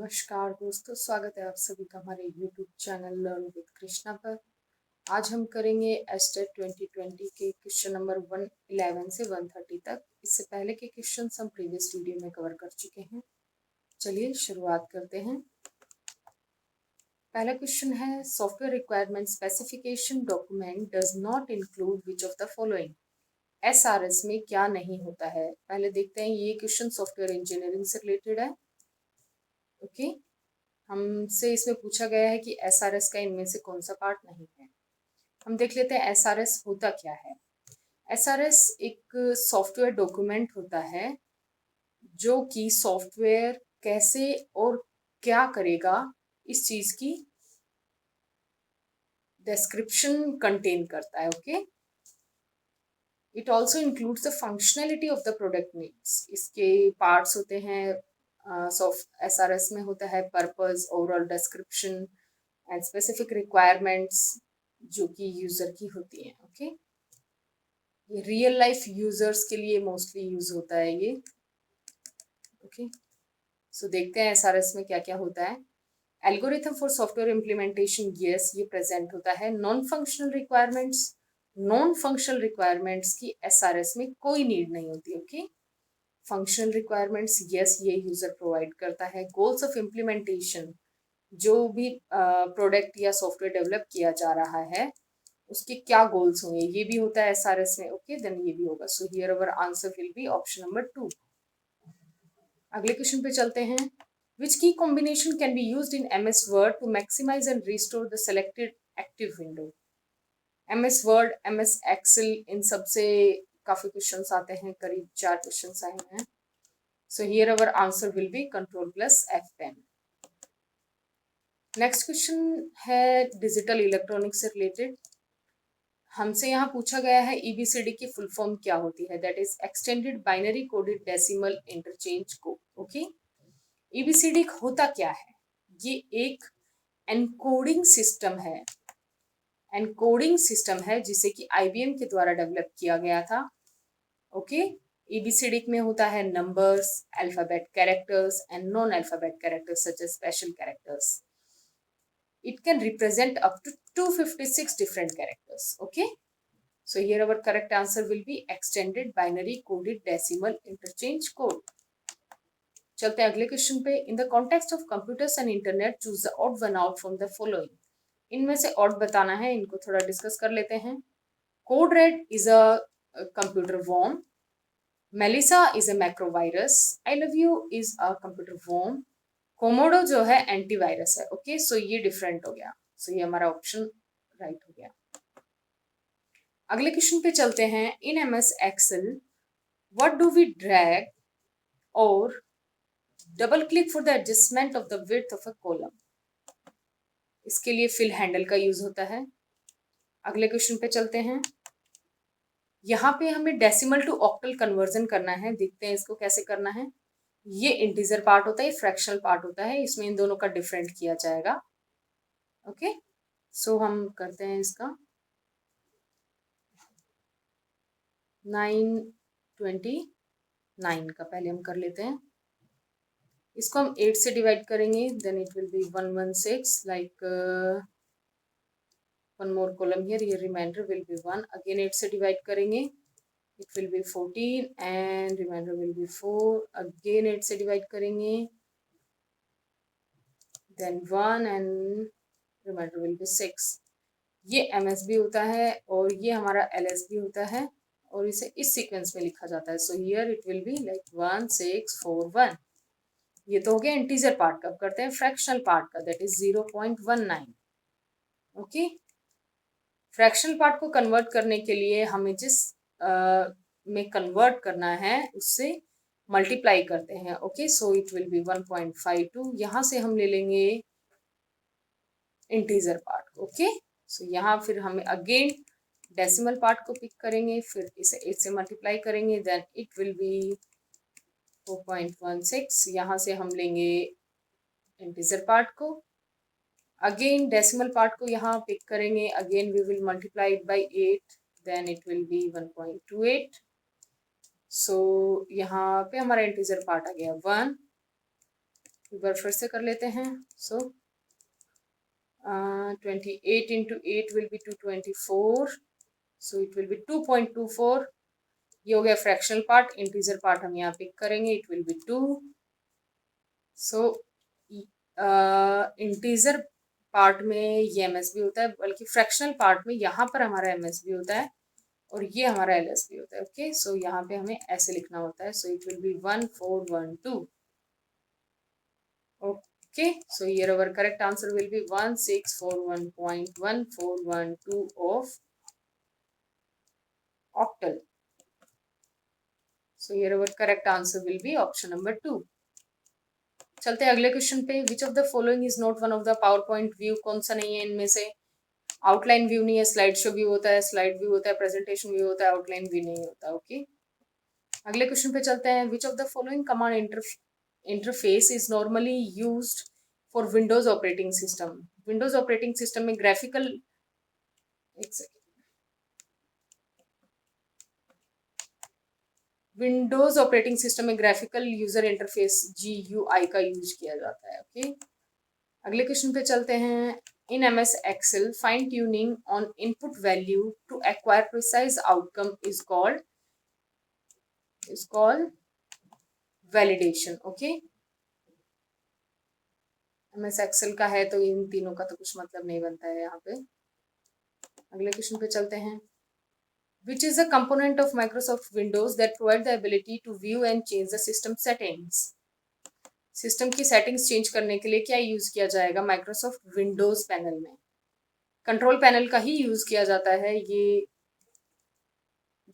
नमस्कार दोस्तों, स्वागत है आप सभी का हमारे YouTube channel learn with Krishna पर। आज हम करेंगे एस्टेट 2020 के क्वेश्चन नंबर 111 से 130 तक। इससे पहले के क्वेश्चन हम प्रीवियस वीडियो में कवर कर चुके हैं। चलिए शुरुआत करते हैं। पहला क्वेश्चन है, software requirement specification document does not include which of the following. SRS में क्या नहीं होता है? पहले देखते हैं। ये क्वेश्चन सॉफ्टवेयर इंजीनियरिंग से रिलेटेड है। ओके, हमसे इसमें पूछा गया है कि SRS का इनमें से कौन सा पार्ट नहीं है। हम देख लेते हैं SRS होता क्या है। SRS एक सॉफ्टवेयर डॉक्यूमेंट होता है जो कि सॉफ्टवेयर कैसे और क्या करेगा इस चीज की डिस्क्रिप्शन कंटेन करता है। Okay, it also includes the functionality of the product needs. इसके पार्ट्स होते हैं SRS में होता है purpose, overall description and specific requirements जो कि यूजर की होती हैं। ओके, ये रियल लाइफ यूजर्स के लिए मोस्टली यूज होता है ये। ओके, सो देखते हैं SRS में क्या क्या होता है। Algorithm for software implementation, yes, ये प्रेजेंट होता है। Non functional requirements, non functional requirements की SRS में कोई नीड नहीं होती। ओके, फंक्शनल रिक्वायरमेंट्स, यस, ये यूजर प्रोवाइड करता है। गोल्स ऑफ इम्प्लीमेंटेशन, जो भी प्रोडक्ट या सॉफ्टवेयर डेवलप किया जा रहा है उसके क्या गोल्स होंगे, ये भी होता है SRS में। ओके, देन ये भी होगा। So here our answer will be option number 2। अगले क्वेश्चन पे चलते हैं। Which key combination can be used in MS Word to maximize and restore the selected active window. MS Word, MS Excel, इन सब से काफी क्वेश्चंस आते हैं, करीब 4 क्वेश्चंस आए हैं। सो here our answer will B control plus F10। Next question है डिजिटल इलेक्ट्रॉनिक्स से रिलेटेड। हमसे यहाँ पूछा गया है EBCD की फुल फॉर्म क्या होती है, that is extended binary coded decimal interchange code. Okay, EBCD होता क्या है? ये एक एनकोडिंग सिस्टम है। एनकोडिंग सिस्टम है जिसे कि IBM के द्वारा डेवलप किया गया था। ओके, EBCD में होता है numbers, alphabet characters and non alphabet characters such as special characters. It can represent up to 256 different characters. Okay, so here our correct answer will be extended binary coded decimal interchange code. चलते हैं अगले question पे। In the context of computers and internet choose the odd one out from the following. इनमें से odd बताना है, इनको थोड़ा डिस्कस कर लेते हैं। Code Red is a computer worm, Melissa is a macrovirus, I love you is a computer worm, Comodo जो है एंटीवायरस है। ओके, सो ये डिफरेंट हो गया। सो ये हमारा ऑप्शन राइट हो गया। अगले क्वेश्चन पे चलते हैं। In MS Excel what do we drag or double click for the adjustment of the width of a column. इसके लिए फिल हैंडल का यूज होता है। अगले क्वेश्चन पे चलते हैं। यहाँ पे हमें डेसिमल टू ऑक्टल कन्वर्जन करना है। देखते हैं इसको कैसे करना है। ये इंटीजर पार्ट होता है, फ्रैक्शनल पार्ट होता है, इसमें इन दोनों का डिफरेंट किया जाएगा। ओके, सो हम करते हैं इसका 929 का पहले हम कर लेते हैं। इसको हम 8 से डिवाइड करेंगे, then it will be 116, like one more column here, ये रिमाइंडर विल बी 1। अगेन 8 से डिवाइड करेंगे, it will be 14 and remainder will be 4। Again 8 से डिवाइड करेंगे, then 1 and remainder will be 6। ये MS भी होता है और ये हमारा LS भी होता है और इसे इस सीक्वेंस में लिखा जाता है। So here it will be like 1 6 4 1। ये तो हो गया इंटीजर पार्ट का। करते हैं फ्रैक्शनल पार्ट का, that is 0.19। Okay, fractional part को कन्वर्ट करने के लिए हमें जिस में कन्वर्ट करना है उससे मल्टीप्लाई करते हैं। Okay, so it will B 1.52। यहाँ से हम ले लेंगे इंटीजर पार्ट। ओके, सो यहाँ फिर हमें अगेन डेसिमल पार्ट को पिक करेंगे, फिर इसे 8 से मल्टीप्लाई करेंगे, देन इट विल बी 4.16। यहाँ से हम लेंगे इंटीजर पार्ट को, अगेन डेसिमल पार्ट को यहाँ पिक करेंगे, again we will multiply it by 8, then it will be 1.28। So यहाँ पे हमारा इंटीजर पार्ट आ गया 1, एक बार फिर से कर लेते हैं. सो 28 into 8 will be 224. So it will be 2.24. ये हो गया फ्रैक्शनल पार्ट. इंटीजर पार्ट हम यहाँ पिक करेंगे. It will B 2. So integer part में ये एमएस भी होता है, बल्कि फ्रैक्शनल पार्ट में यहाँ पर हमारा एमएस भी होता है और ये हमारा एलएस भी होता है. ओके, सो यहाँ पे हमें ऐसे लिखना होता है. So it will B 1412. Okay, so here our correct answer will be 1641.1412 of octal. So here our correct answer will be option number 2. चलते हैं अगले क्वेश्चन पे. Which of the following is not one of the power point view. कौन सा नहीं है इनमें से? आउटलाइन व्यू नहीं है, स्लाइड शो व्यू होता है, स्लाइड व्यू होता है, प्रेजेंटेशन व्यू होता है, आउटलाइन व्यू नहीं होता. ओके, अगले क्वेश्चन पे चलते हैं. Which of the following command interface is normally used for Windows operating system. Windows operating system में ग्राफिकल, एक सेकेंड, विंडोज ऑपरेटिंग सिस्टम में ग्राफिकल यूजर इंटरफेस GUI का यूज किया जाता है. ओके, अगले क्वेश्चन पे चलते हैं. In MS Excel, fine tuning on input value to acquire precise outcome is called validation. Okay, MS Excel का है तो इन तीनों का तो कुछ मतलब नहीं बनता है यहाँ पे. अगले क्वेश्चन पे चलते हैं. Which is a component of Microsoft Windows that provide the ability to view and change the system settings. System की सेटिंग्स चेंज करने के लिए क्या यूज किया जाएगा माइक्रोसॉफ्ट विंडोज पैनल में? कंट्रोल पैनल का ही यूज किया जाता है. ये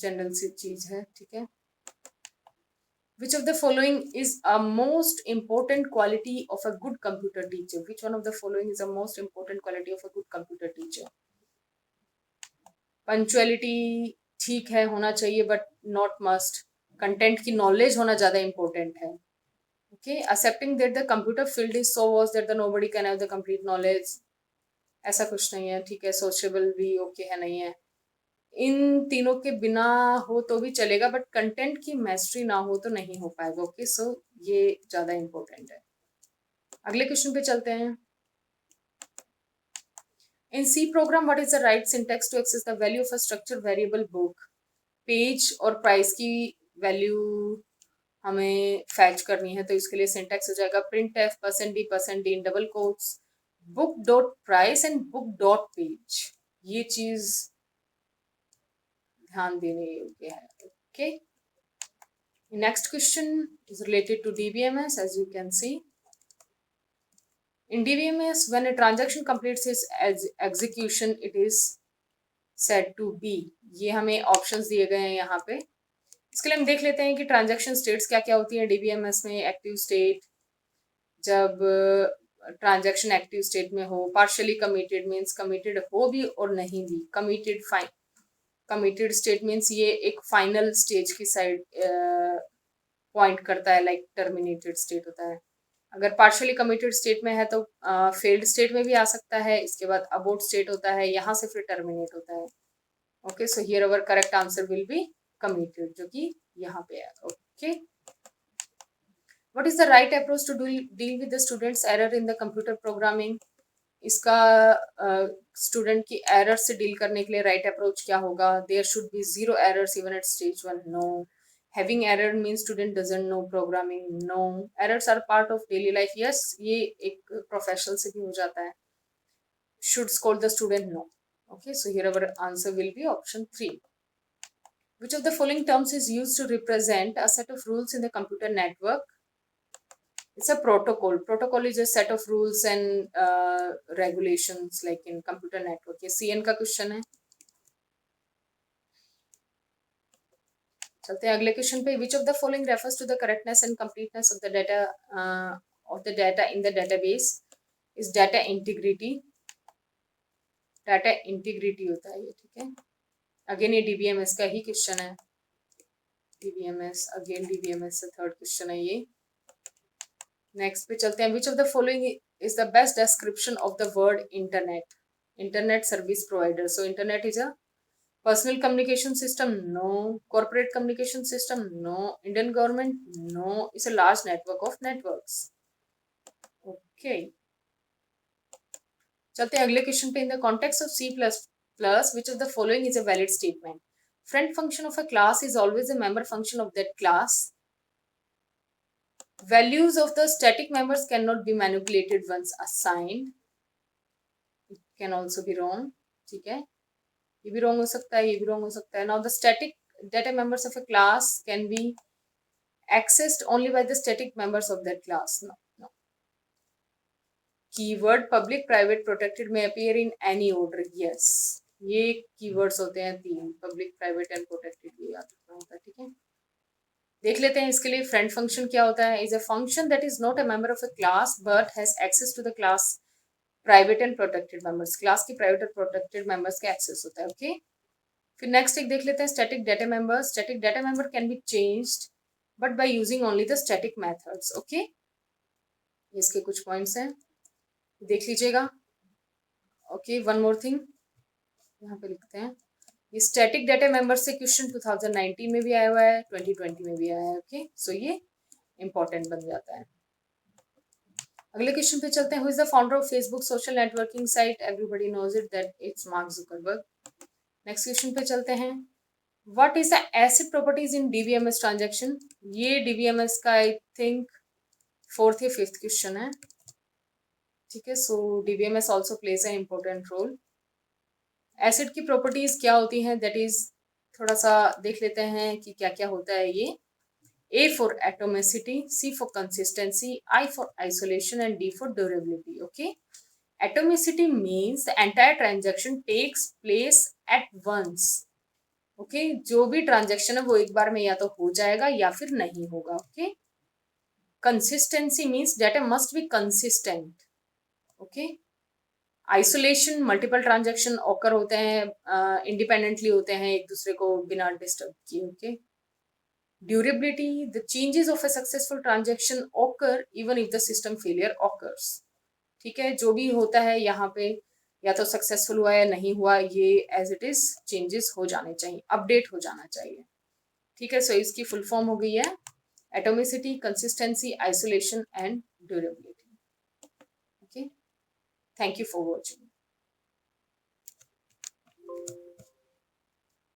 जनरल सी चीज है. ठीक है. Which of the following is a most important quality of a good computer teacher? Which one of the following is a most important quality of a good computer teacher? Punctuality ठीक है, होना चाहिए, but not must. Content की knowledge होना ज्यादा important है. Okay, accepting that the computer field is so vast that the nobody can have the complete knowledge. ऐसा कुछ नहीं है. ठीक है, सोचेबल भी ओके है, नहीं है. इन तीनों के बिना हो तो भी चलेगा, बट कंटेंट की मैस्ट्री ना हो तो नहीं हो पाएगा. ओके, सो ये ज्यादा इंपॉर्टेंट है. अगले क्वेश्चन पे चलते हैं. In C program, what is the right syntax to access the value of a structured variable book? Page और प्राइस की वैल्यू हमें फैच करनी है, तो इसके लिए सिंटैक्स हो जाएगा printf %d in double quotes book dot price and book dot page. ये चीज ध्यान देने योग्य है. Okay, next question is related to DBMS. As you can see, in DBMS, when a transaction completes its execution, it is said to be. ये हमें options दिए गए हैं यहाँ पे. इसके लिए हम देख लेते हैं कि ट्रांजैक्शन स्टेट्स क्या क्या होती है DBMS में. एक्टिव स्टेट, जब ट्रांजैक्शन एक्टिव स्टेट में हो. पार्शियली कमिटेड मीन्स कमिटेड हो भी और नहीं भी. कमिटेड कमिटेड स्टेट मीन्स ये एक फाइनल स्टेज की साइड पॉइंट करता है, लाइक टर्मिनेटेड स्टेट होता है. अगर पार्शियली कमिटेड स्टेट में है तो फेल्ड स्टेट में भी आ सकता है. इसके बाद अबोर्ट स्टेट होता है, यहाँ से फिर टर्मिनेट होता है. Okay, so here our correct answer will be committed, जो कि यहाँ पे है. Okay, what is the right approach to deal with the students error in the computer programming? इसका स्टूडेंट की एरर से डील करने के लिए राइट अप्रोच क्या होगा? There should be 0 errors even at stage 1. No. Having error means student doesn't know programming. No. Errors are part of daily life. Yes, ये एक प्रोफेशनल से भी हो जाता है. Should scold the student? No. Okay, so here our answer will be option 3. Which of the following terms is used to represent a set of rules in the computer network? It's a protocol. Protocol is a set of rules and regulations like in computer network. ये CN का question है. चलते हैं अगले question पे. Which of the following refers to the correctness and completeness of the data in the database? Is data integrity. Data integrity होता है ये. ठीक है, अगेन ये DBMS का ही क्वेश्चन है. DBMS, अगेन DBMS से थर्ड क्वेश्चन है ये. नेक्स्ट पे चलते हैं. Which of the following is the best description of the word internet? Internet service provider. So internet is a personal communication system? No. Corporate communication system? No. Indian government? No. It's a large network of networks. Okay, चलते हैं अगले question पे. In the context of C++ which of the following is a valid statement? Friend function of a class is always a member function of that class. Values of the static members cannot be manipulated once assigned. It can also be wrong. ठीक है, ये भी wrong हो सकता है, ये भी wrong हो सकता है. Now the static data members of a class can be accessed only by the static members of that class. No, no. Keyword public, private, protected may appear in any order. Yes, ये keywords होते हैं तीन, public, private and protected. ये याद रखना होता है. ठीक है, देख लेते हैं इसके लिए. फ्रेंड फंक्शन क्या होता है? Is a function that is not a member of a class but has access to the class private and protected members. Class की प्राइवेट और प्रोटेक्टेड मेंबर्स का एक्सेस होता है. ओके, फिर नेक्स्ट एक देख लेते हैं static data member. Static data member can be changed but by using only the static methods. Okay, इसके कुछ पॉइंट्स हैं, देख लीजिएगा. ओके, वन मोर थिंग यहाँ पे लिखते हैं. ये स्टैटिक डाटा मेंबर से क्वेश्चन 2019 में भी आया हुआ है, 2020 में भी आया है. ओके, सो ये इंपॉर्टेंट बन जाता है. अगले क्वेश्चन पे चलते हैं. Who is the founder of Facebook social networking site? Everybody knows it that it's Mark Zuckerberg. Next question पे चलते हैं. What is the acid properties in DBMS transaction? ये डीबीएमएस का आई थिंक 4th या 5th question है. ठीक है, so DBMS also plays a important role. ACID की प्रॉपर्टीज क्या होती हैं, दैट इज थोड़ा सा देख लेते हैं कि क्या क्या होता है ये. A for atomicity, C for consistency, I for isolation and D for durability. Okay, atomicity means the entire transaction takes place at once. Okay, जो भी ट्रांजेक्शन है वो एक बार में या तो हो जाएगा या फिर नहीं होगा. Okay, consistency means data must be consistent. Okay, isolation multiple transaction occur होते हैं, इंडिपेंडेंटली होते हैं एक दूसरे को बिना डिस्टर्ब किए. Okay, durability, the changes of a successful transaction occur even if the system failure occurs. ठीक है, जो भी होता है यहाँ पे या तो सक्सेसफुल हुआ या नहीं हुआ, ये एज इट इज चेंजेस हो जाने चाहिए, अपडेट हो जाना चाहिए. ठीक है, सो इसकी फुल फॉर्म हो गई है atomicity, consistency, isolation and durability. Okay, thank you for watching.